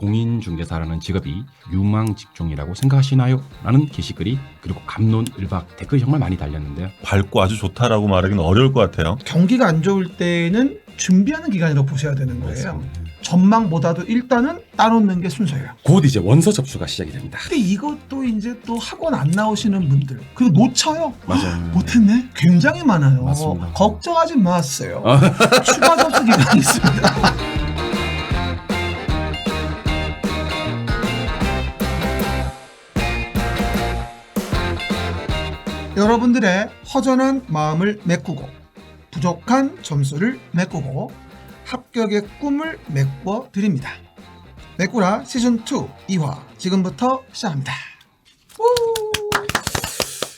공인중개사라는 직업이 유망 직종이라고 생각하시나요? 라는 게시글이 그리고 갑론을박 댓글이 정말 많이 달렸는데요. 밝고 아주 좋다라고 말하기는 어려울 것 같아요. 경기가 안 좋을 때는 준비하는 기간이라고 보셔야 되는 거예요. 전망보다도 일단은 따놓는 게 순서예요. 곧 이제 원서 접수가 시작이 됩니다. 근데 이것도 이제 또 학원 안 나오시는 분들 그리고 놓쳐요. 맞아요. 못했네. 굉장히 많아요. 맞습니다. 걱정하지 마세요. 추가 접수 기간이 있습니다. 여러분들의 허전한 마음을 메꾸고 부족한 점수를 메꾸고 합격의 꿈을 메꿔 드립니다. 메꾸라 시즌2 2화 지금부터 시작합니다.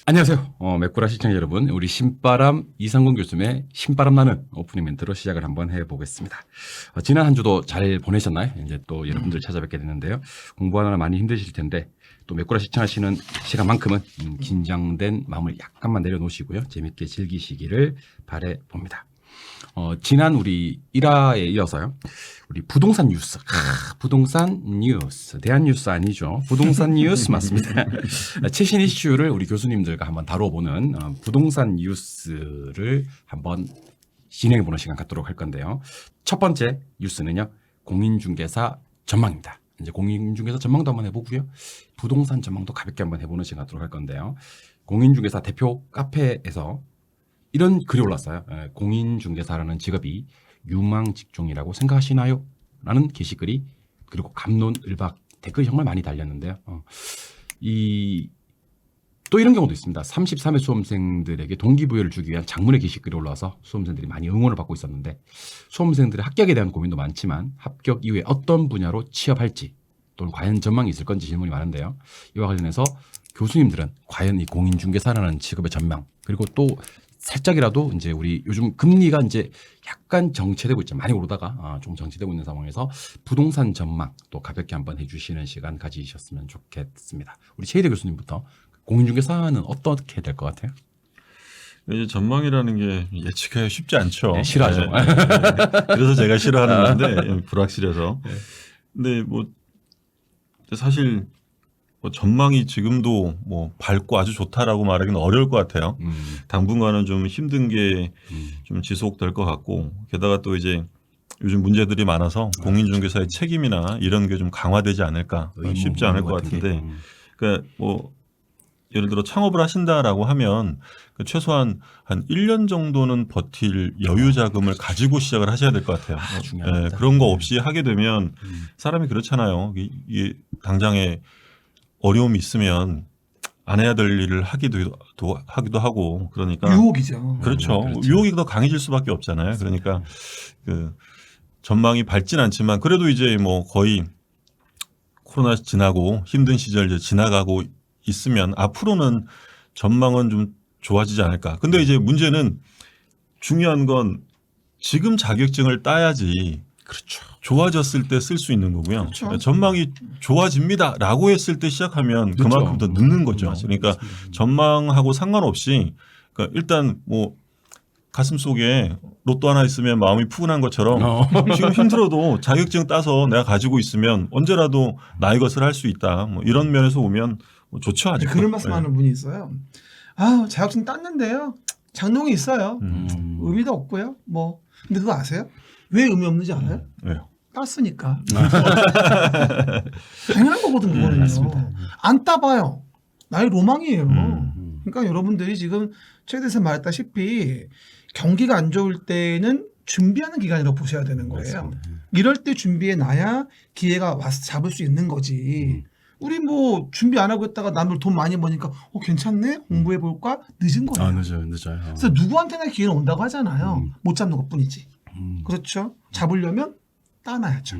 안녕하세요. 메꾸라 시청자 여러분. 우리 신바람 이상공 교수님의 신바람 나는 오프닝 멘트로 시작을 한번 해보겠습니다. 지난 한 주도 잘 보내셨나요? 이제 또 여러분들 찾아뵙게 됐는데요. 공부하느라 많이 힘드실 텐데 또 메꾸라 시청하시는 시간만큼은 긴장된 마음을 약간만 내려놓으시고요. 재밌게 즐기시기를 바라봅니다. 지난 우리 1화에 이어서요. 우리 부동산 뉴스. 부동산 뉴스. 대한 뉴스 아니죠. 부동산 뉴스 맞습니다. 최신 이슈를 우리 교수님들과 한번 다뤄보는 부동산 뉴스를 한번 진행해보는 시간 갖도록 할 건데요. 첫 번째 뉴스는요. 공인중개사 전망입니다. 이제 공인중개사 전망도 한번 해보고요. 부동산 전망도 가볍게 한번 해보는 시간 갖도록 할 건데요. 공인중개사 대표 카페에서 이런 글이 올랐어요. 공인중개사라는 직업이 유망 직종이라고 생각하시나요? 라는 게시글이 그리고 갑론을박 댓글이 정말 많이 달렸는데요. 또 이런 경우도 있습니다. 33회 수험생들에게 동기부여를 주기 위한 장문의 게시글이 올라와서 수험생들이 많이 응원을 받고 있었는데 수험생들의 합격에 대한 고민도 많지만 합격 이후에 어떤 분야로 취업할지 또는 과연 전망이 있을 건지 질문이 많은데요. 이와 관련해서 교수님들은 과연 이 공인중개사라는 직업의 전망 그리고 또 살짝이라도 이제 우리 요즘 금리가 이제 약간 정체되고 있죠. 많이 오르다가 좀 정체되고 있는 상황에서 부동산 전망 또 가볍게 한번 해주시는 시간 가지셨으면 좋겠습니다. 우리 최희대 교수님부터 공인중개사는 어떻게 될 것 같아요? 이제 전망이라는 게 예측하기 쉽지 않죠. 네, 싫어하죠. 네. 그래서 제가 싫어하는 건데 불확실해서. 네. 근데 뭐 사실 뭐 전망이 지금도 뭐 밝고 아주 좋다라고 말하기는 어려울 것 같아요. 당분간은 좀 힘든 게 좀 지속될 것 같고 게다가 또 이제 요즘 문제들이 많아서 공인중개사의 책임이나 이런 게 좀 강화되지 않을까 쉽지 않을 것 같은데 그러니까 뭐 예를 들어 창업을 하신다라고 하면 최소한 한 1년 정도는 버틸 여유 자금을 가지고 시작을 하셔야 될 것 같아요. 중요합니다. 그런 거 없이 하게 되면 사람이 그렇잖아요. 이게 당장에 어려움이 있으면 안 해야 될 일을 하기도 하고 그러니까 유혹이죠. 그렇죠. 유혹이 더 강해질 수밖에 없잖아요. 그러니까 그 전망이 밝진 않지만 그래도 이제 뭐 거의 코로나 지나고 힘든 시절 이제 지나가고 있으면 앞으로는 전망은 좀 좋아지지 않을까. 근데 이제 문제는 중요한 건 지금 자격증을 따야지. 그렇죠. 좋아졌을 때 쓸 수 있는 거고요. 그렇죠. 전망이 좋아집니다라고 했을 때 시작하면 늦죠. 그만큼 더 늦는 거죠. 그러니까 전망하고 상관없이 그러니까 일단 뭐 가슴 속에 로또 하나 있으면 마음이 푸근한 것처럼 지금 힘들어도 자격증 따서 내가 가지고 있으면 언제라도 나의 것을 할 수 있다. 뭐 이런 면에서 보면 뭐 좋죠. 아직 그런 말씀하는 분이 있어요. 자격증 땄는데요. 장롱이 있어요. 의미도 없고요. 뭐 근데 그거 아세요? 왜 의미 없는지 알아요? 왜요? 땄으니까. 당연한 거거든 그거는요. 맞습니다. 안 따봐요. 나의 로망이에요. 그러니까 여러분들이 지금 최 대선 말했다시피 경기가 안 좋을 때는 준비하는 기간이라고 보셔야 되는 거예요. 맞습니다. 이럴 때 준비해 놔야 기회가 와서 잡을 수 있는 거지. 우리 뭐 준비 안 하고 있다가 남들 돈 많이 버니까 괜찮네? 공부해 볼까? 늦은 거예요. 늦어요. 그래서 누구한테나 기회는 온다고 하잖아요. 못 잡는 것뿐이지. 그렇죠. 잡으려면 따놔야죠.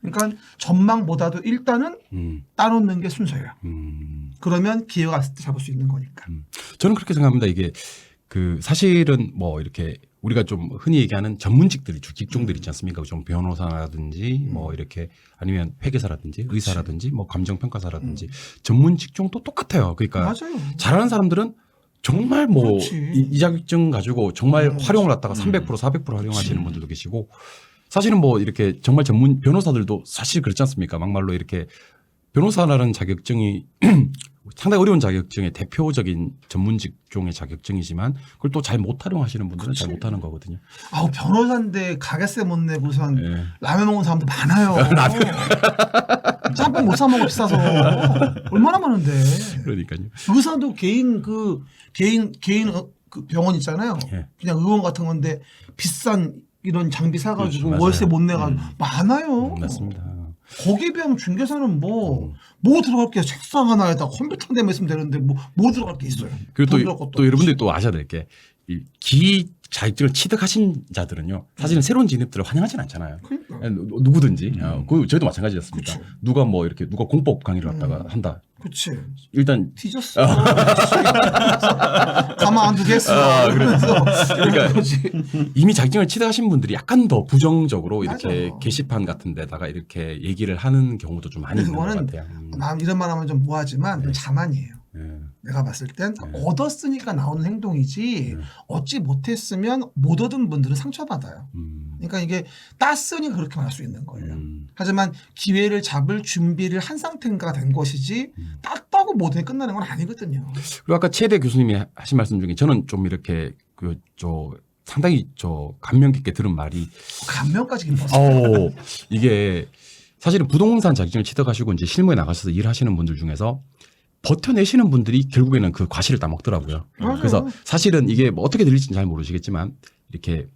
그러니까 전망보다도 일단은 따놓는 게 순서예요. 그러면 기회가 왔을 때 잡을 수 있는 거니까. 저는 그렇게 생각합니다. 이게 그 사실은 뭐 이렇게 우리가 좀 흔히 얘기하는 전문직들이 직종들 있지 않습니까? 좀 변호사라든지 뭐 이렇게 아니면 회계사라든지 의사라든지 뭐 감정평가사라든지 전문 직종도 똑같아요. 그러니까 맞아요. 잘하는 사람들은 정말 뭐 그렇지. 이 자격증 가지고 정말 활용을 갖다가 300% 400% 활용하시는 분들도 계시고 사실은 뭐 이렇게 정말 전문 변호사들도 사실 그렇지 않습니까? 막말로 이렇게 변호사라는 자격증이 상당히 어려운 자격증의 대표적인 전문 직종의 자격증이지만 그걸 또 잘 못 활용하시는 분들은 잘 못하는 거거든요. 아우 변호사인데 가게세 못 내고선 예. 라면 먹는 사람도 많아요. 짬뽕 못 사 먹어 비싸서 얼마나 많은데. 그러니까요. 의사도 개인 그 병원 있잖아요. 예. 그냥 의원 같은 건데 비싼 이런 장비 사가지고 그렇죠. 월세 맞아요. 못 내가지고 많아요. 맞습니다. 거기에 비하면 중개사는 뭐 들어갈 게 책상 하나에다 컴퓨터 대면 있으면 되는데 뭐 들어갈 게 있어요. 그리고 돈 들어갈 것도 또 여러분들이 없이. 또 아셔야 될 게 이 기 자격증을 취득하신 자들은요. 사실은 새로운 진입들을 환영하진 않잖아요. 그러니까. 누구든지. 그 저희도 마찬가지였습니다. 그치. 누가 뭐 이렇게 누가 공법 강의를 갖다가 한다. 그렇지. 일단 뒤졌어. 가만 안 두겠어. 그러면서 그러니까 그러지. 이미 자격증을 취득하신 분들이 약간 더 부정적으로 이렇게 맞아. 게시판 같은 데다가 이렇게 얘기를 하는 경우도 좀 많이 있는 것 그거는 같아요. 남 이런 말 하면 좀 뭐하지만 좀 자만이에요. 예. 내가 봤을 땐 얻었으니까 나오는 행동이지 얻지 못했으면 못 얻은 분들은 상처받아요. 그러니까 이게 땄으니까 그렇게 말할 수 있는 거예요. 하지만 기회를 잡을 준비를 한 상태가 된 것이지 땄다고 모든 게 끝나는 건 아니거든요. 그리고 아까 최대 교수님이 하신 말씀 중에 저는 좀 이렇게 상당히 감명 깊게 들은 말이 감명까지 깊었어요. 이게 사실은 부동산 자격증을 취득하시고 이제 실무에 나가셔서 일하시는 분들 중에서 버텨내시는 분들이 결국에는 그 과실을 따먹더라고요. 맞아요. 그래서 사실은 이게 뭐 어떻게 들릴지는 잘 모르시겠지만 이렇게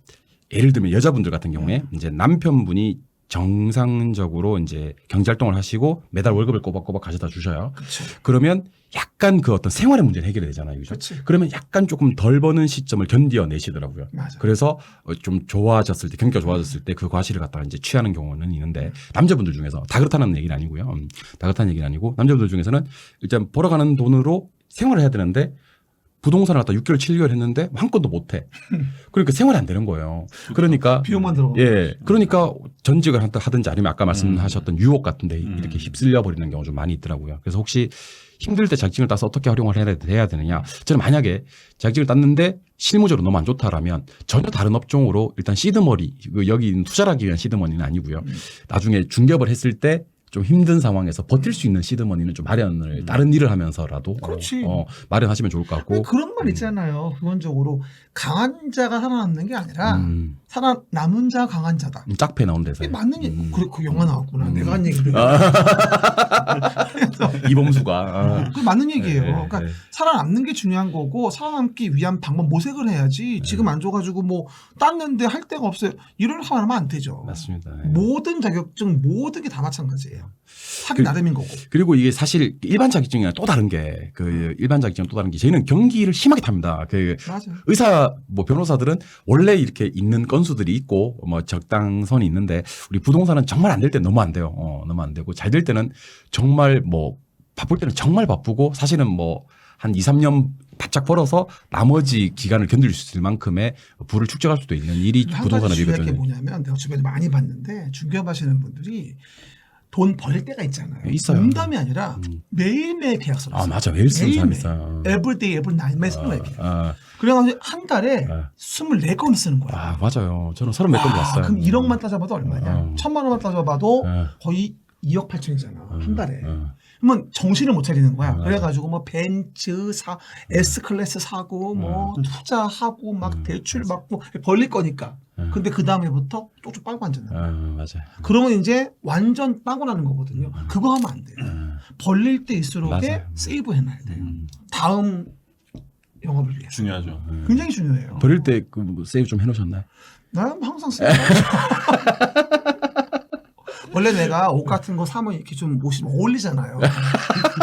예를 들면 여자분들 같은 경우에 이제 남편분이 정상적으로 이제 경제활동을 하시고 매달 월급을 꼬박꼬박 가져다 주셔요. 그렇죠. 그러면 약간 그 어떤 생활의 문제는 해결이 되잖아요. 그죠? 그치. 그러면 약간 조금 덜 버는 시점을 견뎌내시더라고요. 맞아. 그래서 좀 좋아졌을 때, 경기가 좋아졌을 때 그 과실을 갖다가 이제 취하는 경우는 있는데 남자분들 중에서 다 그렇다는 얘기는 아니고요. 다 그렇다는 얘기는 아니고 남자분들 중에서는 일단 벌어가는 돈으로 생활을 해야 되는데 부동산을 갖다 6개월, 7개월 했는데 한 건도 못 해. 그러니까 생활이 안 되는 거예요. 그러니까 비용만 들어. 예. 그러니까 전직을 하든지 아니면 아까 말씀하셨던 유혹 같은데 이렇게 휩쓸려 버리는 경우가 좀 많이 있더라고요. 그래서 혹시 힘들 때 자격증을 따서 어떻게 활용을 해야 되느냐. 저는 만약에 자격증을 땄는데 실무적으로 너무 안 좋다라면 전혀 다른 업종으로 일단 시드머니, 여기 있는 투자를 하기 위한 시드머니는 아니고요. 나중에 중개업을 했을 때 좀 힘든 상황에서 버틸 수 있는 시드머니는 좀 마련을 다른 일을 하면서라도 그렇지. 마련하시면 좋을 것 같고. 그런 말 있잖아요. 기본적으로 강한 자가 살아남는 게 아니라 살아남은 자가 강한 자다. 짝패 나온 데서. 이게 맞는 얘기. 그래, 그 영화 나왔구나. 내가 한 얘기를. 이범수가. 그 맞는 얘기예요. 네, 그러니까 네. 살아남는 게 중요한 거고 살아남기 위한 방법 모색을 해야지. 지금 안 줘가지고 뭐 땄는데 할 데가 없어요. 이런 거 하면 안 되죠. 맞습니다. 모든 자격증 모든 게 다 마찬가지예요. 하기 나름인 거고. 그리고 이게 사실 일반 자격증이랑 또 다른 게 일반 자격증 또 다른 게 저희는 경기를 심하게 탑니다. 맞아요. 의사 뭐 변호사들은 원래 이렇게 있는 건수들이 있고 뭐 적당선이 있는데 우리 부동산은 정말 안 될 때 너무 안 돼요. 너무 안 되고 잘 될 때는 정말 뭐 바쁠 때는 정말 바쁘고 사실은 뭐 한 2, 3년 바짝 벌어서 나머지 기간을 견딜 수 있을 만큼의 부를 축적할 수도 있는 일이 한 가지 중요한 게 부동산업이거든요. 뭐냐면 내가 주변에 많이 봤는데 중개업하시는 분들이 돈 벌 때가 있잖아요. 있어요. 농담이 아니라 매일매일 계약서를 써요. 맞아. 매일 쓰는 사람 매일매일. 있어요. everyday, every night 매일 쓰는 거예요. 아, 그래가지고 한 달에 아. 24건을 쓰는 거야. 맞아요. 저는 30몇 건 봤어요. 그럼 1억만 따져봐도 얼마냐? 1,000만 원만 따져봐도 거의 2억 8천이잖아. 한 달에. 그러면 정신을 못 차리는 거야. 그래가지고 뭐 벤츠 S클래스 사고 뭐 투자하고 막 대출 받고 벌릴 거니까. 근데 그 다음에부터 쪽쪽 빨고 앉았나 봐. 맞아요. 그러면 이제 완전 빵고 나는 거거든요. 그거 하면 안 돼요. 벌릴 때일수록에 맞아요. 세이브 해놔야 돼요. 다음 영업을 위해서. 중요하죠. 굉장히 중요해요. 버릴 때 그 세이브 좀 해놓으셨나요? 나는 항상 쓰요. 원래 내가 옷 같은 거 사면 이렇게 좀 옷이 어울리잖아요.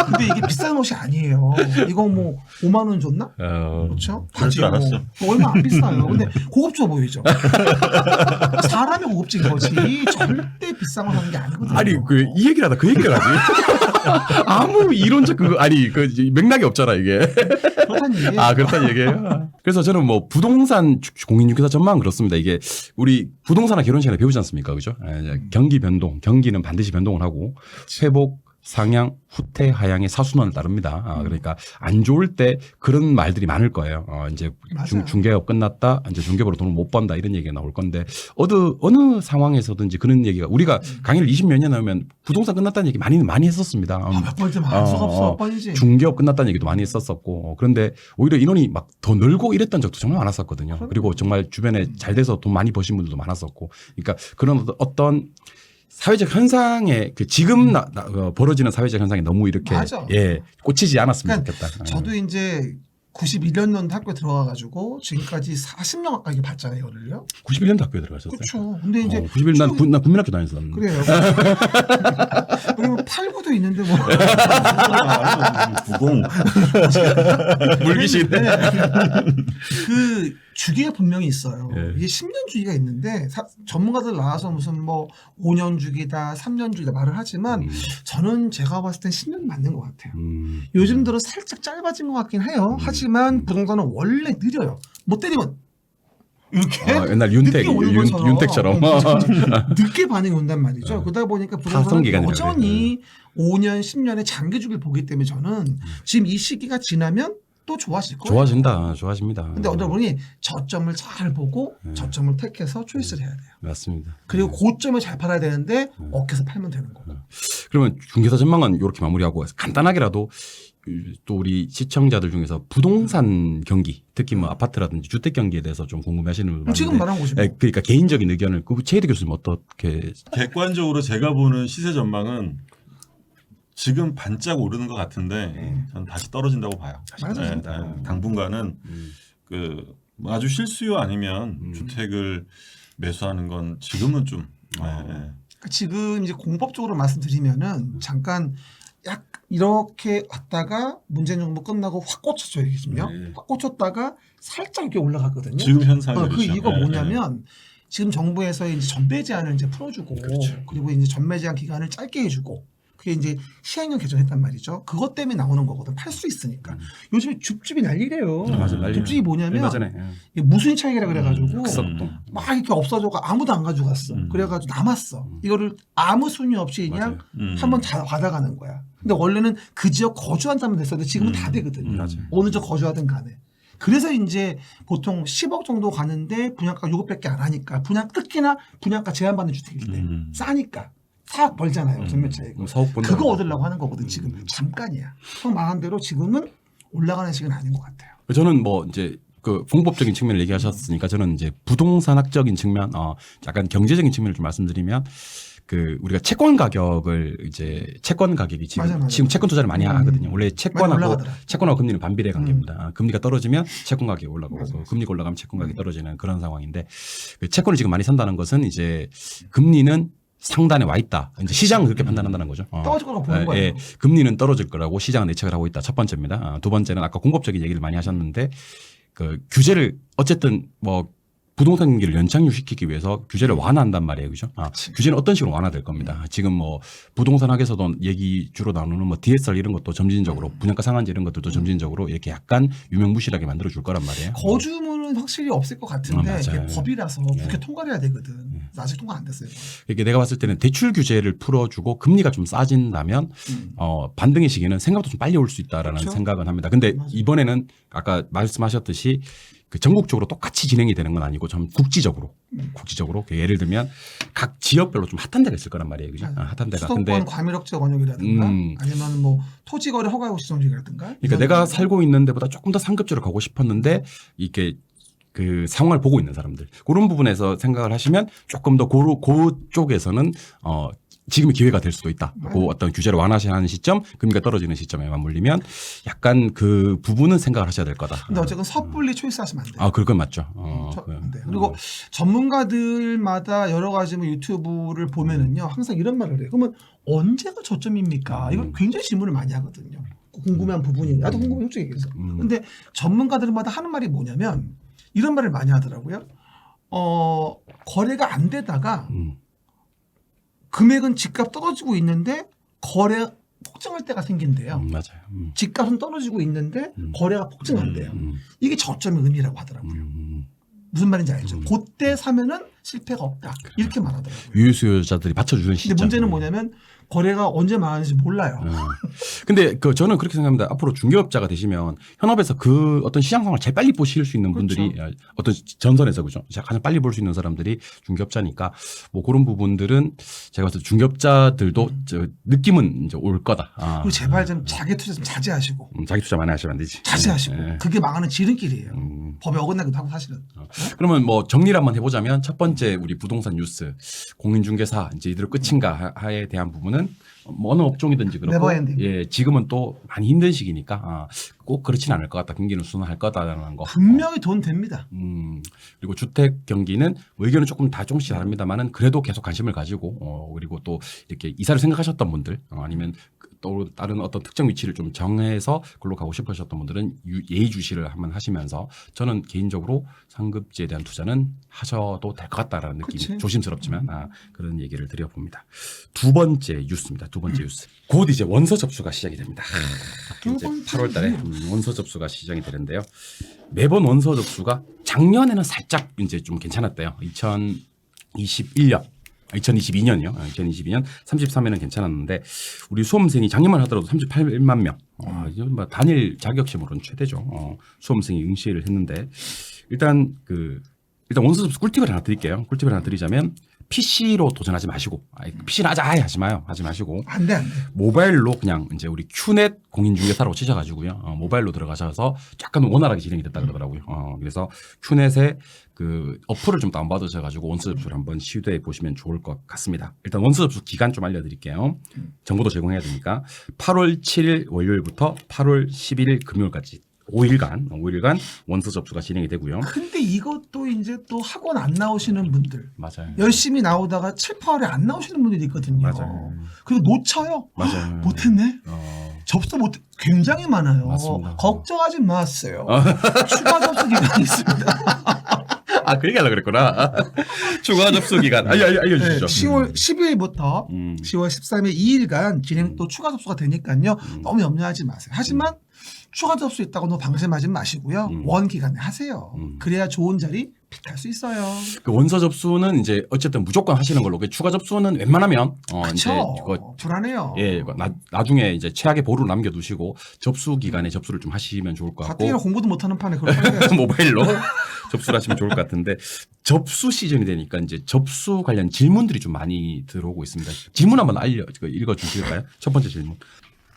근데 이게 비싼 옷이 아니에요. 이거 뭐 5만 원 줬나? 그렇죠? 그럴 줄 알았어. 뭐 얼마 안 비싸요. 근데 고급져 보이죠. 사람이 고급진 거지 절대 비싼 거 사는 게 아니거든요. 아니 이 얘기를 하다 그 얘기를 하지. 아무 이론적 맥락이 없잖아 이게. 그렇다는 얘기예요. 그렇다는 얘기예요. 그래서 저는 뭐 부동산 공인중개사 전망은 그렇습니다. 이게 우리 부동산이나 결혼 시간에 배우지 않습니까, 그죠? 경기 변동, 경기는 반드시 변동을 하고 회복, 상향, 후퇴, 하향의 사순환을 따릅니다. 그러니까 안 좋을 때 그런 말들이 많을 거예요. 이제 맞아요. 중개업 끝났다, 이제 중개업으로 돈을 못 번다 이런 얘기가 나올 건데 어느 상황에서든지 그런 얘기가 우리가 강의를 20몇 년 하면 부동산 끝났다는 얘기 많이 했었습니다. 몇 번째 말 수가 없어. 몇 번이지. 중개업 끝났다는 얘기도 많이 했었었고 그런데 오히려 인원이 막 더 늘고 이랬던 적도 정말 많았었거든요. 그리고 정말 주변에 잘 돼서 돈 많이 버신 분들도 많았었고 그러니까 그런 어떤 사회적 현상에 그 지금 벌어지는 사회적 현상에 너무 이렇게 맞아. 꽂히지 않았으면 그러니까 좋겠다. 저도 이제 91년도 학교 들어가가지고 지금까지 40년 가까이 봤잖아요, 이거를요. 91년도 학교에 들어가셨어요? 그렇죠. 근데 이제 91년 난 국민학교 다녔었는데. 그래요. 그러면 89도 있는데 뭐. 90. 물귀신. 그 주기가 분명히 있어요. 예. 이게 10년 주기가 있는데 전문가들 나와서 무슨 뭐 5년 주기다, 3년 주기다 말을 하지만 저는 제가 봤을 땐 10년 맞는 것 같아요. 요즘 들어 살짝 짧아진 것 같긴 해요. 하지만 부동산은 원래 느려요. 못 때리면 이렇게 옛날 늦게 오는 것처럼. 윤택처럼. 늦게 반응이 온단 말이죠. 그러다 보니까 타성 부동산은 기간이라고 여전히 5년, 10년의 장기 주기를 보기 때문에 저는 지금 이 시기가 지나면 또 좋아질 거예요. 좋아집니다. 근데 어느 분이 저점을 잘 보고 저점을 택해서 초이스를 해야 돼요. 맞습니다. 그리고 고점을 잘 팔아야 되는데 어깨에서 팔면 되는 거고. 그러면 중개사 전망은 이렇게 마무리하고 간단하게라도 또 우리 시청자들 중에서 부동산 경기, 특히 뭐 아파트라든지 주택 경기에 대해서 좀 궁금해하시는 분들 지금 말한 거죠. 뭐. 그러니까 개인적인 의견을 최희대 교수님 어떻게? 객관적으로 제가 보는 시세 전망은 지금 반짝 오르는 것 같은데 저는 다시 떨어진다고 봐요. 맞아요. 당분간은 그 아주 실수요 아니면 주택을 매수하는 건 지금은 좀 그러니까 지금 이제 공법적으로 말씀드리면은 잠깐 약 이렇게 왔다가 문재인 정부 끝나고 확 꽂혔죠 이게요. 확 꽂혔다가 살짝 이렇게 올라갔거든요. 지금 현상이 그 그렇죠. 이유가 뭐냐면 지금 정부에서 이제 전매 제한을 이제 풀어주고 그리고 이제 전매 제한 기간을 짧게 해주고 그게 이제 시행령 개정했단 말이죠. 그것 때문에 나오는 거거든. 팔 수 있으니까. 요즘에 줍줍이 난리래요. 줍줍이 뭐냐면 얼마 전에 이게 무수인 차익이라 그래가지고 흑석동. 막 이렇게 없어져가 아무도 안 가져갔어. 그래가지고 남았어. 이거를 아무 순위 없이 그냥 한번 다 받아가는 거야. 근데 원래는 그 지역 거주한 사람은 됐었는데 지금은 다 되거든요. 어느 쪽 거주하든 간에. 그래서 이제 보통 10억 정도 가는데 분양가 요것밖에 안 하니까 특히나 분양가 제한받는 주택일 때 싸니까 4억 벌잖아요. 전매 차익. 그거 얻으려고 하는 거거든. 지금 잠깐이야. 형 말한 대로 지금은 올라가는 시기는 아닌 것 같아요. 저는 뭐 이제 그 공법적인 측면을 얘기하셨으니까 저는 이제 부동산학적인 측면, 약간 경제적인 측면을 좀 말씀드리면 그 우리가 채권 가격을 이제 채권 가격이 지금 맞아. 지금 채권 투자를 많이 하거든요. 원래 채권하고 올라가더라. 금리는 반비례 관계입니다. 금리가 떨어지면 채권 가격이 올라가고 금리가 올라가면 채권 가격이 떨어지는 그런 상황인데 그 채권을 지금 많이 산다는 것은 이제 금리는 상단에 와 있다. 이제 시장은 그렇게 판단한다는 거죠. 떨어질 거라고 보는 거예요. 금리는 떨어질 거라고 시장은 예측을 하고 있다. 첫 번째입니다. 두 번째는 아까 공법적인 얘기를 많이 하셨는데 그 규제를 어쨌든 뭐 부동산 경기를 연착륙시키기 위해서 규제를 완화한단 말이에요. 그죠? 규제는 어떤 식으로 완화될 겁니다. 지금 뭐 부동산 학에서도 얘기 주로 나누는 뭐 DSR 이런 것도 점진적으로 분양가 상한제 이런 것들도 점진적으로 이렇게 약간 유명무실하게 만들어 줄 거란 말이에요. 거주문은 확실히 없을 것 같은데 맞아요. 이게 법이라서 국회 통과를 해야 되거든. 아직 통과 안 됐어요. 이게 내가 봤을 때는 대출 규제를 풀어주고 금리가 좀 싸진다면 반등의 시기는 생각보다 좀 빨리 올 수 있다라는 그렇죠? 생각은 합니다. 근데 이번에는 아까 말씀하셨듯이 그 전국적으로 똑같이 진행이 되는 건 아니고 좀 국지적으로 예를 들면 각 지역별로 좀 핫한 데가 있을 거란 말이에요. 그죠? 핫한 데가. 수도권 과밀억제 원역이라든가 아니면 뭐 토지거래 허가요구 지정지라든가. 그러니까 내가 살고 있는 데보다 조금 더 상급지로 가고 싶었는데 이게 그 상황을 보고 있는 사람들 그런 부분에서 생각을 하시면 조금 더 그쪽에서는 지금이 기회가 될 수도 있다. 그 어떤 규제를 완화하는 시점, 금리가 떨어지는 시점에 맞물리면 약간 그 부분은 생각을 하셔야 될 거다. 근데 어쨌든 섣불리 초이스하시면 안 돼요. 그건 맞죠. 안 돼요. 그리고 전문가들마다 여러 가지 뭐 유튜브를 보면은요 항상 이런 말을 해요. 그러면 언제가 저점입니까? 이걸 굉장히 질문을 많이 하거든요. 궁금한 부분이 나도 궁금해 솔직히 얘기해서. 근데 전문가들마다 하는 말이 뭐냐면 이런 말을 많이 하더라고요. 거래가 안 되다가 금액은 집값 떨어지고 있는데 거래 폭증할 때가 생긴대요. 맞아요. 집값은 떨어지고 있는데 거래가 폭증한대요. 이게 저점의 의미라고 하더라고요. 무슨 말인지 알죠? 그때 사면은 실패가 없다. 이렇게 말하더라고요. 유효수요자들이 받쳐주는 시점. 근데 문제는 뭐냐면 거래가 언제 망하는지 몰라요. 근데 저는 그렇게 생각합니다. 앞으로 중개업자가 되시면 현업에서 그 어떤 시장 상황을 제일 빨리 보실 수 있는 분들이 어떤 전선에서 그죠. 가장 빨리 볼 수 있는 사람들이 중개업자니까 뭐 그런 부분들은 제가 봤을 때 중개업자들도 저 느낌은 이제 올 거다. 그리고 제발 좀 자기 투자 좀 자제하시고. 자기 투자 많이 하시면 안 되지. 자제하시고. 네. 그게 망하는 지름길이에요. 법에 어긋나기도 하고 사실은. 그러면 뭐 정리를 한번 해보자면 첫 번째 우리 부동산 뉴스 공인중개사 이제 이대로 끝인가 하에 대한 부분은 뭐 어느 업종이든지 그렇고 네버엔딩. 예 지금은 또 많이 힘든 시기니까 꼭 그렇지는 않을 것 같다. 경기는 순화할 거다라는 거. 분명히 돈 됩니다. 그리고 주택 경기는 뭐 의견은 조금씩 다릅니다만은 그래도 계속 관심을 가지고 그리고 또 이렇게 이사를 생각하셨던 분들 아니면 또 다른 어떤 특정 위치를 좀 정해서 글로 가고 싶으셨던 분들은 예의주시를 한번 하시면서 저는 개인적으로 상급지에 대한 투자는 하셔도 될 것 같다라는 느낌이 그치? 조심스럽지만 그런 얘기를 드려봅니다. 두 번째 뉴스입니다. 두 번째 뉴스. 곧 이제 원서 접수가 시작이 됩니다. 이제 8월 달에 원서 접수가 시작이 되는데요. 매번 원서 접수가 작년에는 살짝 이제 좀 괜찮았대요. 2022년이요. 2022년 33회는 괜찮았는데 우리 수험생이 작년만 하더라도 38만 명. 이건 뭐 단일 자격시험으로는 최대죠. 수험생이 응시를 했는데 일단 원서 접수 꿀팁을 하나 드릴게요. 꿀팁을 하나 드리자면 PC로 도전하지 마시고 PC로 아예 하지 마요. 하지 마시고 안 돼. 모바일로 그냥 이제 우리 큐넷 공인중개사로 치셔가지고요. 모바일로 들어가셔서 약간 원활하게 진행이 됐다 그러더라고요. 그래서 큐넷에 그 어플을 좀 다운받으셔가지고 원서 접수를 한번 시도해 보시면 좋을 것 같습니다. 일단 원서 접수 기간 좀 알려드릴게요. 정보도 제공해야 되니까 8월 7일 월요일부터 8월 11일 금요일까지 5일간 원서 접수가 진행이 되고요. 근데 이것도 이제 또 학원 안 나오시는 분들. 맞아요. 열심히 나오다가 7, 8월에 안 나오시는 분들이 있거든요. 맞아요. 그리고 놓쳐요. 맞아요. 못했네. 접수 못 굉장히 많아요. 맞습니다. 걱정하지 마세요. 추가 접수 기간이 있습니다. 그 얘기하려고 그랬구나. 추가 접수 기간. 알려주시죠. 10월 12일부터 10월 13일 2일간 진행 또 추가 접수가 되니까요. 너무 염려하지 마세요. 하지만 추가 접수 있다고 너무 방심하지 마시고요. 원 기간에 하세요. 그래야 좋은 자리 픽할 수 있어요. 그 원서 접수는 이제 어쨌든 무조건 하시는 걸로. 그 추가 접수는 웬만하면 이제 그렇죠. 불안해요. 예, 나중에 이제 최악의 보루를 남겨두시고 접수 기간에 접수를 좀 하시면 좋을 것 같고. 가뜩이나 공부도 못하는 판에 그걸 해야지. 모바일로 접수를 하시면 좋을 것 같은데 접수 시즌이 되니까 이제 접수 관련 질문들이 좀 많이 들어오고 있습니다. 질문 한번 읽어주실까요? 첫 번째 질문.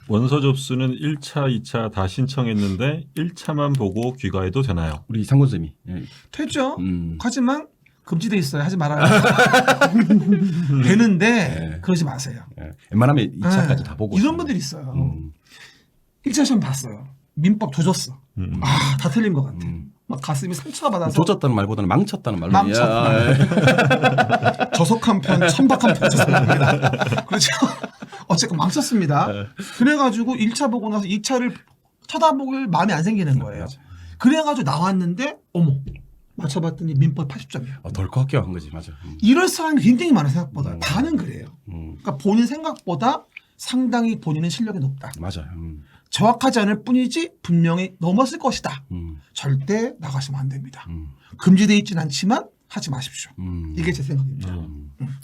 원서 접수는 1차, 2차 다 신청했는데 1차만 보고 귀가해도 되나요? 우리 상권 쌤이. 예. 되죠. 하지만 금지돼 있어요. 하지 말아요. 되는데 그러지 마세요. 예. 웬만하면 2차까지 다 보고. 이런 분들이 있어요. 1차 시험 봤어요. 민법 조졌어. 다 틀린 것 같아. 막 가슴이 상처가 받아서. 조졌다는 말보다는 망쳤다는 말로. 망쳤다. 저속 한 편, 천박 한 편 죄송합니다. 그렇죠. 어쨌건 망쳤습니다. 그래가지고 1차 보고 나서 2차를 쳐다보길 마음이 안 생기는 거예요. 그래가지고 나왔는데 어머 맞춰봤더니 민법 80점이야. 덜컥 합격한 거지. 맞아. 이럴 사람이 굉장히 많아 생각보다. 다는 그래요. 그러니까 본인 생각보다 상당히 본인은 실력이 높다. 맞아요. 정확하지 않을 뿐이지 분명히 넘었을 것이다. 절대 나가시면 안 됩니다. 금지되어 있지는 않지만 하지 마십시오. 이게 제 생각입니다.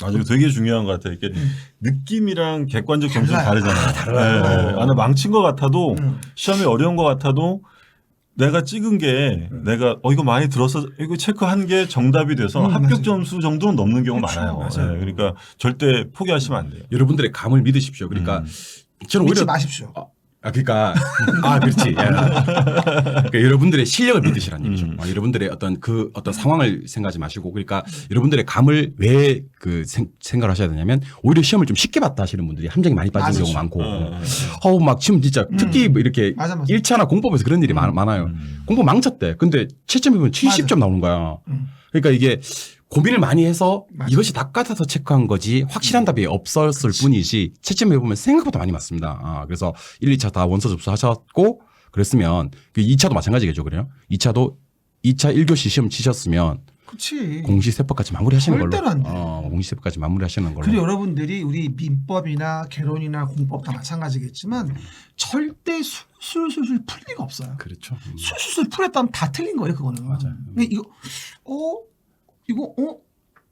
아주 되게 중요한 것 같아요. 이게 느낌이랑 객관적 점수는 다르잖아요. 달라요. 나 망친 것 같아도 시험이 어려운 것 같아도 내가 찍은 게 내가 이거 많이 들어서 이거 체크한 게 정답이 돼서 합격 맞아요. 점수 정도는 넘는 경우가 그렇죠. 많아요. 맞아요. 그러니까 절대 포기하시면 안 돼요. 여러분들의 감을 믿으십시오. 그러니까 저는 믿지 오히려 마십시오. 그러니까 그렇지. 그러니까 여러분들의 실력을 믿으시라는 얘기죠. 여러분들의 어떤 상황을 생각하지 마시고, 그러니까 여러분들의 감을 왜 생각을 하셔야 되냐면 오히려 시험을 좀 쉽게 봤다 하시는 분들이 함정이 많이 빠지는 경우가 많고, 막 지금 진짜 특히 뭐 이렇게 맞아. 1차나 공법에서 그런 일이 많아요. 공법 망쳤대. 근데 채점해 보면 70점 나오는 거야. 그러니까 이게 고민을 많이 해서 이것이 낯같아서 체크한 거지 확실한 답이 없었을 뿐이지 채점해 보면 생각보다 많이 맞습니다. 그래서 1, 2차 다 원서 접수하셨고 그랬으면 2차도 마찬가지겠죠. 그래요? 2차 1교시 시험 치셨으면 그렇지. 공시세법까지 마무리하시는 걸로. 절대로 안 돼. 공시세법까지 마무리하시는 걸로. 그리고 여러분들이 우리 민법이나 개론이나 공법 다 마찬가지겠지만 절대 술술술 풀 리가 없어요. 그렇죠. 술술술 풀었다면 다 틀린 거예요. 그거는. 맞아요. 근데 이거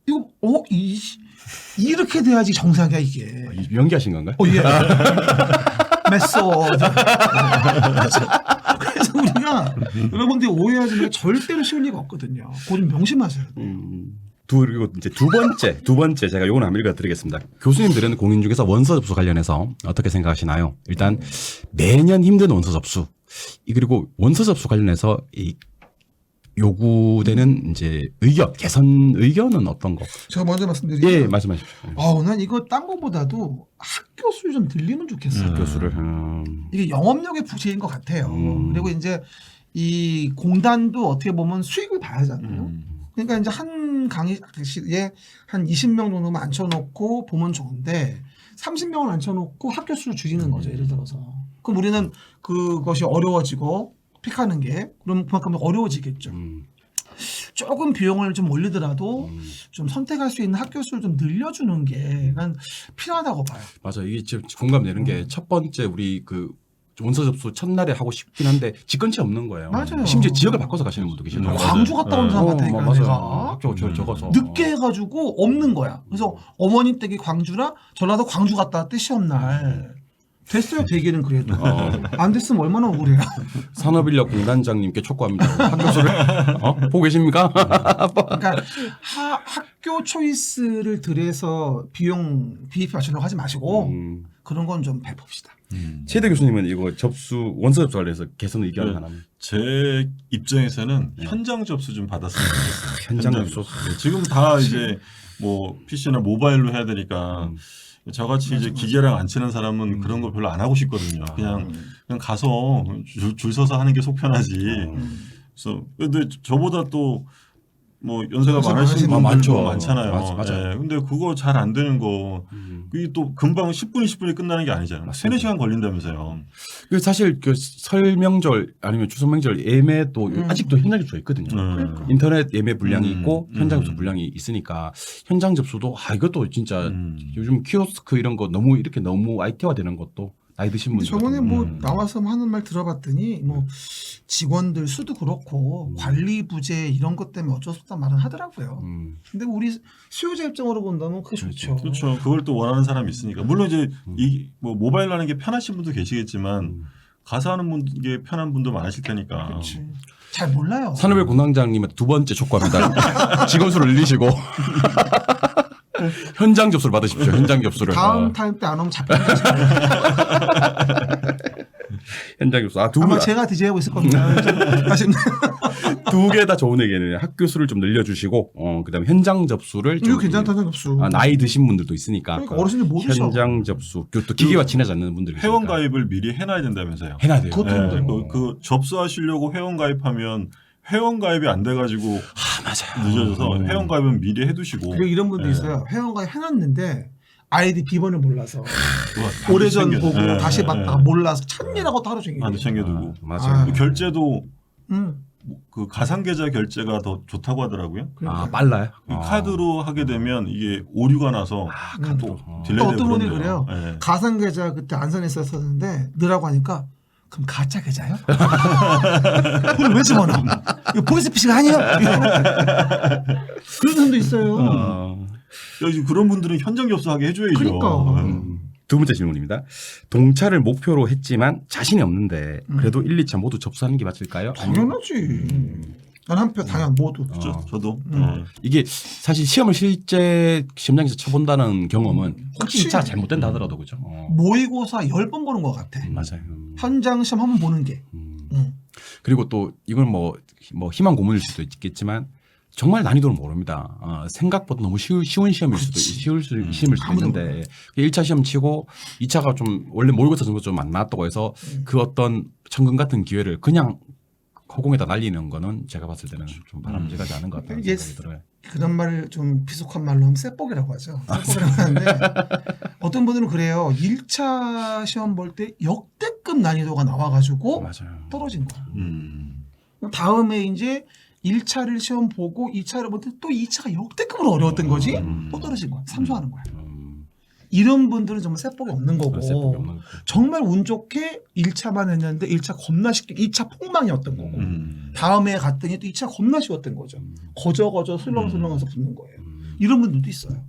이거 이렇게 돼야지 정상이야 이게. 연기하신 건가요? 예. 메소. 그래서 우리가 여러분들이 오해하지 말고 절대로 쉬울 리가 없거든요. 그거 좀 명심하셔야 돼요. 그리고 이제 두 번째 제가 요거는 한번 읽어드리겠습니다. 교수님들은 공인중개사 원서 접수 관련해서 어떻게 생각하시나요? 일단 매년 힘든 원서 접수 그리고 원서 접수 관련해서 이 요구되는 이제 개선 의견은 어떤 거? 제가 먼저 말씀드리면 예, 말씀하십시오. 난 이거 딴 거보다도 학교 수를 좀 늘리면 좋겠어요. 학교 수를. 이게 영업력의 부재인 것 같아요. 그리고 이제 이 공단도 어떻게 보면 수익을 봐야 하잖아요. 그러니까 이제 한 강의실에 한 20명 정도만 앉혀놓고 보면 좋은데 30명을 앉혀놓고 학교 수를 줄이는 거죠. 예를 들어서. 그럼 우리는 그것이 어려워지고 픽하는 게 그럼 그만큼 어려워지겠죠. 조금 비용을 좀 올리더라도 좀 선택할 수 있는 학교 수를 좀 늘려주는 게 난 필요하다고 봐요. 맞아. 이게 지금 공감되는 게 첫 번째 우리 그 원서 접수 첫날에 하고 싶긴 한데 직근치 없는 거예요. 맞아요. 심지어 지역을 바꿔서 가시는 분도 계시더라고요. 광주 갔다 온 사람 같다니까 맞아요. 내가. 학교 적어서. 늦게 해가지고 없는 거야. 그래서 어머님 댁이 광주라 전라도 광주 갔다 왔대 시험날. 됐어요 대기는 그래도. 안 됐으면 얼마나 억울해요. 산업인력 공단장님께 촉구합니다. 학교 수를 보고 계십니까? 그러니까 학교 초이스를 들여서 비용 비입 하시려고 하지 마시고 그런 건 좀 베풉시다. 최대 교수님은 이거 원서 접수 관련해서 개선 의견 하나. 제 입장에서는 현장 접수 좀 받았으면 좋겠어요. 현장 접수. 네, 지금 다 이제 뭐 PC나 모바일로 해야 되니까 저같이 이제 기계랑 안 치는 사람은 그런 거 별로 안 하고 싶거든요. 그냥 가서 줄 서서 하는 게 속 편하지. 그래서 근데 저보다 또 뭐 연세가 많으신 분들 많잖아요. 맞아요. 네, 근데 그거 잘 안 되는 거 그게 또 금방 10분, 20분이 끝나는 게 아니잖아요. 3-4시간 걸린다면서요. 그 사실 그 설 명절 아니면 추석 명절 예매도 아직도 현장 접수가 있거든요. 그러니까. 인터넷 예매 분량이 있고 현장 접수 분량이 있으니까 현장 접수도 이것도 진짜 요즘 키오스크 이런 거 너무 IT화되는 것도 나이 드신 분들. 저번에 뭐 나와서 하는 말 들어봤더니 뭐 직원들 수도 그렇고 관리 부재 이런 것 때문에 어쩔 수 없다 말은 하더라고요. 근데 우리 수요자 입장으로 본다면 그게 좋죠. 그렇죠. 그걸 또 원하는 사람이 있으니까. 물론 이제 이 뭐 모바일 하는 게 편하신 분도 계시겠지만 가서 하는 게 편한 분도 많으실 테니까. 그렇지. 잘 몰라요. 산업의 공장장님한테 두 번째 촉구합니다. 직원 수를 늘리시고 현장 접수를 받으십시오. 현장 접수를. 다음 타임 때 안 오면 잡힌다. 현장 접수. 아마 제가 DJ 하고 있을 겁니다. 아쉽네요. 두 개 다 좋은 얘기네요. 학교 수를 좀 늘려주시고, 그다음에 현장 접수를 이거 괜찮다 현장 접수. 나이 드신 분들도 있으니까. 그러니까 어르신들 못 오셔. 현장 접수. 그리고 또 기계와 친하지 않는 분들이 회원 가입을 미리 해놔야 된다면서요. 해놔야 돼요. 그것도 힘들어. 그 접수하시려고 회원 가입하면 회원 가입이 안 돼가지고 맞아요. 늦어져서 회원 가입은 미리 해두시고. 그리고 이런 분도 있어요. 회원가입 해놨는데 아이디 비번을 몰라서 그거 오래전 챙겨- 보고 네, 다시 네, 봤다가 몰라서 참여라고 하루 종일. 안 챙겨두고. 맞아요. 아. 결제도 응. 그 가상 계좌 결제가 더 좋다고 하더라고요. 그러니까. 빨라요. 이 카드로 하게 되면 이게 오류가 나서 카드로. 딜레이되고 어떤 분이 그런대요. 그래요. 네. 가상 계좌 그때 안산했었는데 넣으라고 하니까 그럼 가짜 계좌요? 그걸 왜 집어넣어? 이거 보이스피싱 아니에요? 그런 사람도 있어요. 그런 분들은 현장 접수하게 해줘야죠. 그러니까. 두 번째 질문입니다. 동차를 목표로 했지만 자신이 없는데 그래도 1, 2차 모두 접수하는 게 맞을까요? 당연하지. 난 한표 당연 모두. 저도. 이게 사실 시험을 실제 시험장에서 쳐본다는 경험은 혹시 그치. 2차 잘못된다 하더라도 그죠? 모의고사 10번 보는 것 같아. 맞아요. 현장 시험 한번 보는 게. 그리고 또 이건 뭐 희망 고문일 수도 있겠지만 정말 난이도를 모릅니다. 생각보다 너무 쉬운 시험일 수도 시험일 수도 아무도 있는데 1차 시험 치고 2차가 좀 원래 모의고사 정도 좀 안 나왔다고 해서 그 어떤 천금 같은 기회를 그냥 허공에다 날리는 거는 제가 봤을 때는 좀 바람직하지 않은 것 같다는 이게 생각이 들어요. 그런 말을 좀 비속한 말로 하면 쇠뻑이라고 하죠. 쇠뻑이라고 하는데 어떤 분들은 그래요. 1차 시험 볼 때 역대급 난이도가 나와가지고 맞아요. 떨어진 거야. 다음에 이제 1차를 시험 보고 2차를 볼 때 또 2차가 역대급으로 어려웠던 거지 또 떨어진 거야. 삼수하는 거야. 이런 분들은 정말 쇠뻑이 없는 거고 쇠뻑이 없는 거고. 정말 운 좋게 1차만 했는데 1차 겁나 쉽게 2차 폭망이었던 거고 다음에 갔더니 또 2차 겁나 쉬웠던 거죠. 거저 슬렁슬렁해서 붙는 거예요. 이런 분들도 있어요.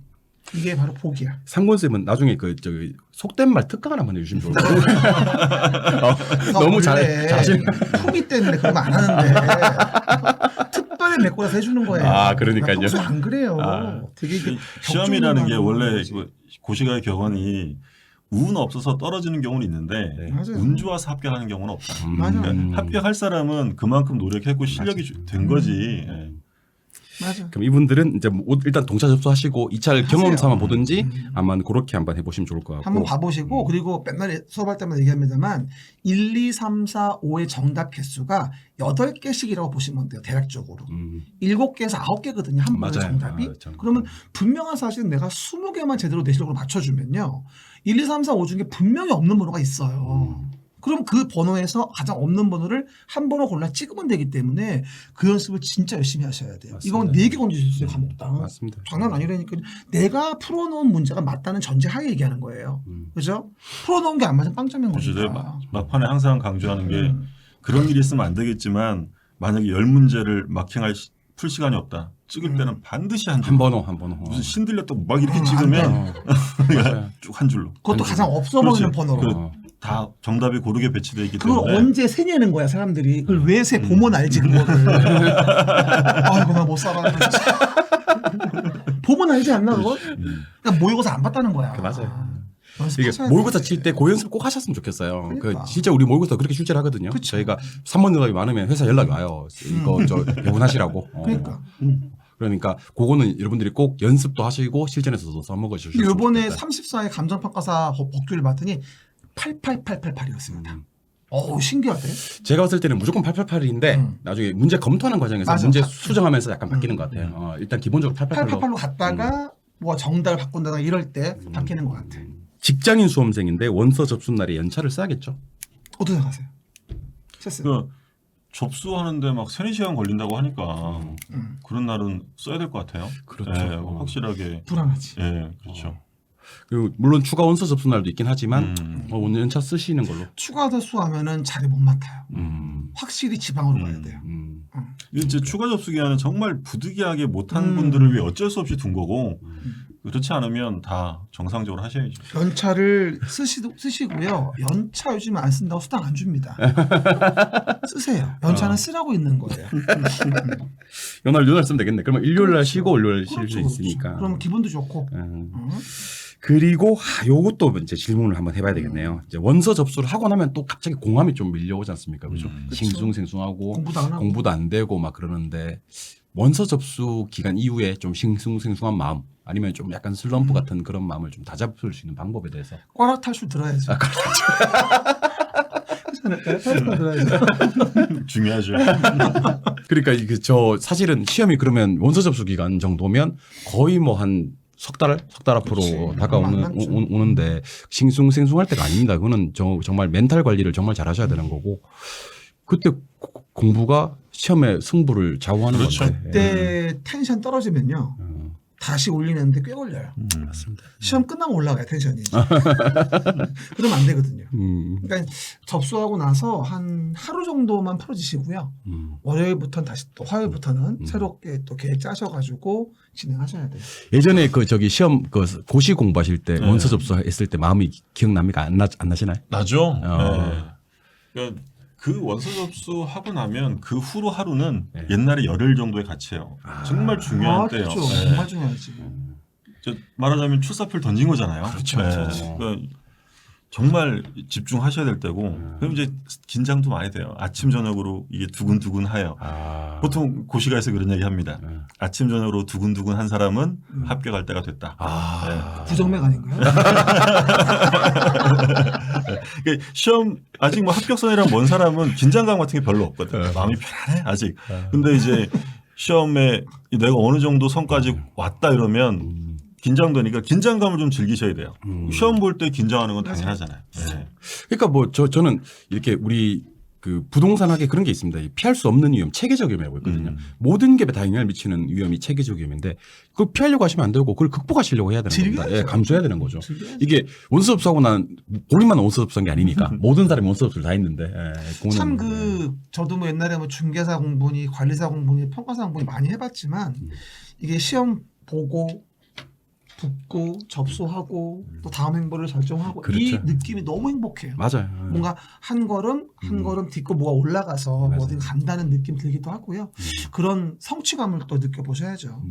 이게 바로 복이야. 상권쌤은 나중에 그 저기 속된 말 특강을 한번 해주시면 좋을 것 같아요. 너무 잘하시네. 품위 때문에 그러면 안 하는데 특별히 메꿔서 해주는 거예요. 아, 그러니까요. 평소 안 그래요. 아. 되게 시험이라는 게 원래 거지. 고시가의 격언이 운 없어서 떨어지는 경우는 있는데 네. 맞아요. 운 좋아서 합격하는 경우는 없다. 맞아요. 그러니까 합격할 사람은 그만큼 노력했고 실력이 된 거지. 예. 맞아. 그럼 이분들은 이제 뭐 일단 동차 접수하시고 2차를 하세요. 경험 삼아 보든지 아마 그렇게 한번 해보시면 좋을 것 같고. 한번 봐보시고 그리고 맨날 수업할 때마다 얘기합니다만 1, 2, 3, 4, 5의 정답 개수가 8개씩이라고 보시면 돼요. 대략적으로. 7개에서 9개거든요. 한 번의 맞아요. 정답이. 아, 참. 그러면 분명한 사실은 내가 20개만 제대로 내실력으로 맞춰주면요. 1, 2, 3, 4, 5 중에 분명히 없는 번호가 있어요. 그럼 그 번호에서 가장 없는 번호를 한 번호 골라 찍으면 되기 때문에 그 연습을 진짜 열심히 하셔야 돼요. 맞습니다. 이건 4개 건지셨어요. 과목당. 맞습니다. 장난 아니라니까. 내가 풀어놓은 문제가 맞다는 전제하에 얘기하는 거예요. 그죠? 풀어놓은 게 안 맞으면 빵점인 그렇죠. 거니까. 막판에 항상 강조하는 게 그런 일이 있으면 안 되겠지만 만약에 10문제를 풀 시간이 없다. 찍을 때는 반드시 한 줄. 한 번호 한 번호. 무슨 신들렸다고 막 이렇게 안 찍으면 맞아요. 쭉 한 줄로. 그것도 가장 없어 보이는 그렇지. 번호로. 다 정답이 고르게 배치되어 있기 그걸 때문에 언제 세내는 거야 사람들이. 그걸 왜 세? 보면 알지 그거를. 아이고 나 못 살아. 보면 알지 않나 그거? 그러니까 모의고사 안 봤다는 거야. 맞아요. 이게 연습하셔야 모의고사 돼. 칠 때 고연습 꼭 하셨으면 좋겠어요. 그러니까. 그 진짜 우리 모의고사 그렇게 출제를 하거든요. 그쵸. 저희가 3번 응답이 많으면 회사 연락이 와요. 이거 저 배분하시라고. 그러니까. 그러니까 그거는 여러분들이 꼭 연습도 하시고 실전에서도 써먹어 주시면 이번에 좋겠다. 34의 감정평가사 복귀를 봤더니 88888이었습니다. 어우 신기하대. 제가 봤을 때는 무조건 888인데 나중에 문제 검토하는 과정에서 맞아. 문제 수정하면서 약간 바뀌는 것 같아요. 일단 기본적으로 888로 888로 갔다가 뭐 정답을 바꾼다거나 이럴 때 바뀌는 것 같아. 직장인 수험생인데 원서 접수 날에 연차를 써야겠죠. 어떻게 생각하세요? 됐어요. 그 접수하는데 막 3-4시간 걸린다고 하니까 그런 날은 써야 될 것 같아요. 그렇죠. 예, 확실하게. 불안하지. 예, 그렇죠. 그리고 물론 추가 원서 접수 날도 있긴 하지만 오늘 연차 쓰시는 걸로. 추가 접수하면은 자리 못 맡아요. 확실히 지방으로 가야 돼요. 이제 추가 접수 기간은 정말 부득이하게 못한 분들을 위해 어쩔 수 없이 둔 거고 그렇지 않으면 다 정상적으로 하셔야죠. 연차를 쓰시고요. 연차 요즘 안 쓴다고 수당 안 줍니다. 쓰세요. 연차는 쓰라고 있는 거예요. 연말 쓰면 되겠네. 그러면 일요일 날 쉬고 월요일 쉴 수 그렇죠, 있으니까. 그렇죠. 그럼 기분도 좋고. 그리고 요것도 이제 질문을 한번 해봐야 되겠네요. 이제 원서 접수를 하고 나면 또 갑자기 공함이 좀 밀려오지 않습니까? 그렇죠? 싱숭생숭하고 공부도 안 하고. 공부도 안 되고 막 그러는데 원서 접수 기간 이후에 좀 싱숭생숭한 마음 아니면 좀 약간 슬럼프 같은 그런 마음을 좀 다잡을 수 있는 방법에 대해서. 꽈락 탈출 들어야죠. 탈출 들어야죠. 중요하죠. 그러니까 이게 저 사실은 시험이 그러면 원서 접수 기간 정도면 거의 뭐 한 석 달 앞으로 그치. 오는데 싱숭생숭할 때가 아닙니다. 그거는 정말 멘탈 관리를 정말 잘 하셔야 되는 거고 그때 공부가 시험의 승부를 좌우하는 그렇죠. 건데. 그때 텐션 떨어지면요. 다시 올리는데 꽤 걸려요. 맞습니다. 시험 끝나면 올라가요 텐션이. 그러면 안 되거든요. 그러니까 접수하고 나서 한 하루 정도만 풀어주시고요. 월요일부터는 다시 또 화요일부터는 새롭게 또 계획 짜셔가지고 진행하셔야 돼요. 예전에 그 저기 시험 그 고시 공부하실 때 원서 접수했을 때 마음이 기억납니까? 안 나시나요? 나죠. 네. 그러니까 그 원서 접수하고 나면 그 후로 하루는 옛날에 열흘 정도의 가치예요. 정말 중요한 때예요. 그렇죠. 네. 정말 중요하지. 말하자면 출사표를 던진 거잖아요. 그렇죠. 그러니까 정말 집중하셔야 될 때고 그럼 이제 긴장도 많이 돼요. 아침 저녁으로 이게 두근두근하여. 보통 고시가에서 그런 얘기 합니다. 아침 저녁으로 두근두근한 사람은 합격할 때가 됐다. 부정맥 아닌가요? 그러니까 시험 아직 뭐 합격선이랑 먼 사람은 긴장감 같은 게 별로 없거든. 마음이 편안해 아직. 근데 이제 시험에 내가 어느 정도 선까지 왔다 이러면 긴장되니까 긴장감을 좀 즐기셔야 돼요. 시험 볼 때 긴장하는 건 당연하잖아요. 네. 그러니까 뭐 저는 이렇게 우리 그 부동산학에 그런 게 있습니다. 피할 수 없는 위험, 체계적 위험이라고 있거든요. 모든 게 다 영향을 미치는 위험이 체계적 위험인데 그걸 피하려고 하시면 안 되고 그걸 극복하시려고 해야 되는 겁니다. 예, 감수해야 되는 거죠. 이게 원서 접수하고 난 본인만 원서 접수한 게 아니니까 모든 사람이 원서 접수를 다 했는데. 참 저도 뭐 옛날에 뭐 중개사 공부니 관리사 공부니 평가사 공부니 많이 해봤지만 이게 시험 보고 붙고 접수하고 또 다음 행보를 결정하고 그렇죠. 이 느낌이 너무 행복해요. 맞아요. 뭔가 한 걸음 한 걸음 딛고 뭐가 올라가서 맞아요. 어디 간다는 느낌 들기도 하고요. 그런 성취감을 또 느껴보셔야죠.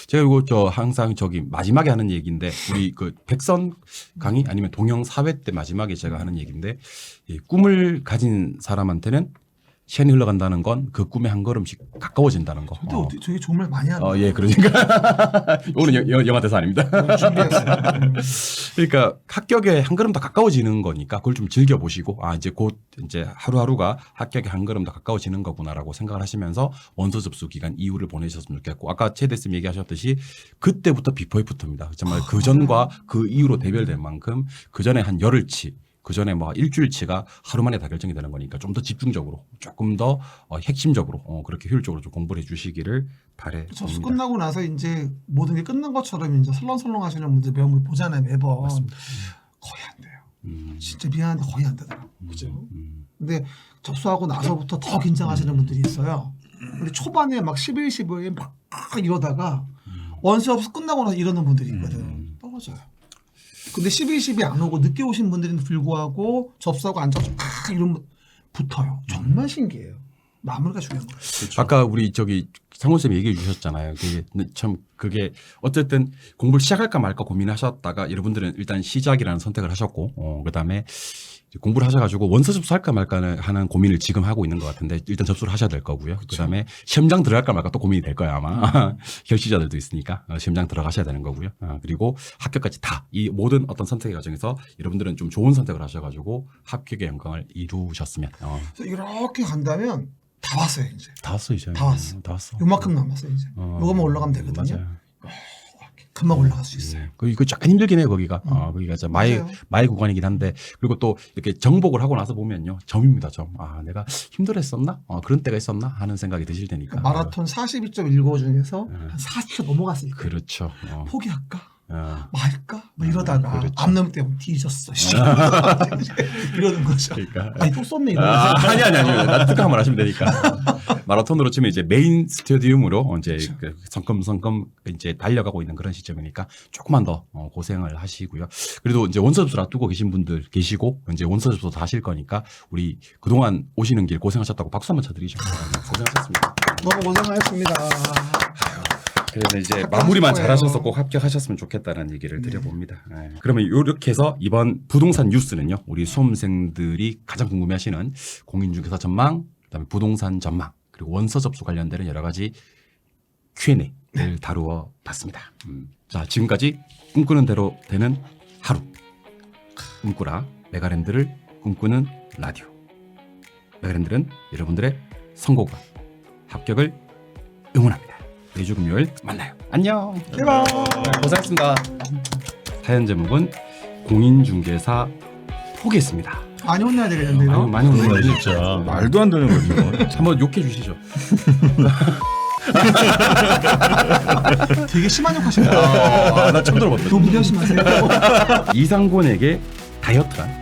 제가 이거 저 항상 저기 마지막에 하는 얘기인데 우리 그 백선 강의 아니면 동영 사회 때 마지막에 제가 하는 얘기인데 이 꿈을 가진 사람한테는 시간이 흘러간다는 건 그 꿈에 한 걸음씩 가까워진다는 거. 근데 어떻게 되게 좋은 말 많이 하네요. 예, 그러니까 오늘 영화 대사 아닙니다. 준비했어요. 그러니까 합격에 한 걸음 더 가까워지는 거니까 그걸 좀 즐겨 보시고 아 이제 곧 이제 하루하루가 합격에 한 걸음 더 가까워지는 거구나라고 생각을 하시면서 원서 접수 기간 이후를 보내셨으면 좋겠고 아까 최 대표님 얘기하셨듯이 그때부터 비포 애프터입니다. 정말 그 전과 그 이후로 대별될 만큼 그 전에 한 열흘치 그 전에 뭐 일주일치가 하루 만에 다 결정이 되는 거니까 좀 더 집중적으로 조금 더 핵심적으로 그렇게 효율적으로 좀 공부를 해주시기를 접수 바랍니다. 끝나고 나서 이제 모든 게 끝난 것처럼 이제 설렁설렁 하시는 분들 매번 보잖아요, 매번. 맞습니다. 거의 안 돼요. 진짜 미안한데 거의 안 되더라고요. 그죠? 근데 접수하고 나서부터 더 긴장하시는 분들이 있어요. 근데 초반에 막 11, 15에 막 이러다가 원서 접수 끝나고 나서 이러는 분들이 있거든. 떨어져요. 근데 12, 12 안 오고 늦게 오신 분들인데 불구하고 접수하고 안 접수 이러면 붙어요. 정말 신기해요. 마무리가 중요한 거예요. 아까 우리 저기 상훈 쌤이 얘기해 주셨잖아요. 그게 어쨌든 공부를 시작할까 말까 고민하셨다가 여러분들은 일단 시작이라는 선택을 하셨고 그다음에 공부를 하셔가지고 원서 접수할까 말까 하는 고민을 지금 하고 있는 것 같은데 일단 접수를 하셔야 될 거고요. 그다음에 시험장 들어갈까 말까 또 고민이 될 거예요 아마. 결시자들도 있으니까 시험장 들어가셔야 되는 거고요. 그리고 합격까지 다 이 모든 어떤 선택의 과정에서 여러분들은 좀 좋은 선택을 하셔가지고 합격의 영광을 이루셨으면. 그래서 이렇게 간다면 다 왔어요 이제. 다 왔어 이제. 다 왔어. 다 왔어. 요만큼 남았어요 이제. 요거만 올라가면 되거든요. 맞아요. 금방 올라갈 수 있어요. 이거 약간 힘들긴 해요, 거기가. 거기가 진짜 맞아요. 마의 구간이긴 한데, 그리고 또 이렇게 정복을 하고 나서 보면요, 점입니다, 점. 내가 힘들었었나? 그런 때가 있었나? 하는 생각이 드실 테니까. 마라톤 42.15 중에서 한 40초 넘어갔을 때 그렇죠. 포기할까? 어. 말까? 뭐 이러다가 그렇죠. 앞 넘을 때 뒤졌어. 씨. 이러는 거죠. 그러니까. 아니 또 썼네 이러는 아니. 나 특강 한번 하시면 되니까. 마라톤으로 치면 이제 메인 스테디움으로 이제 그렇죠. 그 성큼 이제 달려가고 있는 그런 시점이니까 조금만 더 고생을 하시고요. 그래도 이제 원서 접수를 앞두고 계신 분들 계시고 이제 원서 접수 다 하실 거니까 우리 그동안 오시는 길 고생하셨다고 박수 한번 쳐드리죠. 고생하셨습니다. 너무 고생하셨습니다. 그래서 이제 합격하실 마무리만 거예요. 잘하셔서 꼭 합격하셨으면 좋겠다는 얘기를 드려봅니다. 그러면 이렇게 해서 이번 부동산 뉴스는요, 우리 수험생들이 가장 궁금해하시는 공인중개사 전망, 그다음에 부동산 전망, 그리고 원서 접수 관련되는 여러 가지 Q&A를 다루어 봤습니다. 자, 지금까지 꿈꾸는 대로 되는 하루. 꿈꾸라 메가랜드를 꿈꾸는 라디오. 메가랜드는 여러분들의 성공과 합격을 응원합니다. 매주 금요일 만나요. 안녕. 대박. 고생했습니다. 사연 제목은 공인중개사 포기했습니다. 많이 혼나야 되겠는데요? 많이 그러니까 오늘 진짜 말도 안 되는 거죠. 한번 욕해 주시죠. 되게 심한 욕 하신다. 나 처음 들어봤다. 너무 무리하지 마세요. 이상곤에게 다이어트란?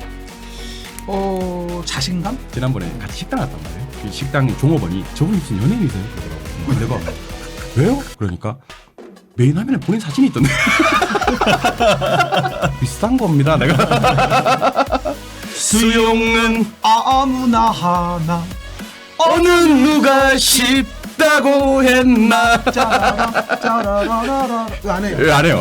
자신감? 지난번에 같이 식당 갔단 말이에요. 그 식당 종업원이 저분이 무슨 연예인이세요? 그러더라고. 내가 왜요? 그러니까 메인 화면에 본인 사진이 있던데. 비싼 겁니다. 내가 수용은 아무나 하나. 어느 누가 쉽다고 했나? 짜라라라라. 안 해요. 안 해요.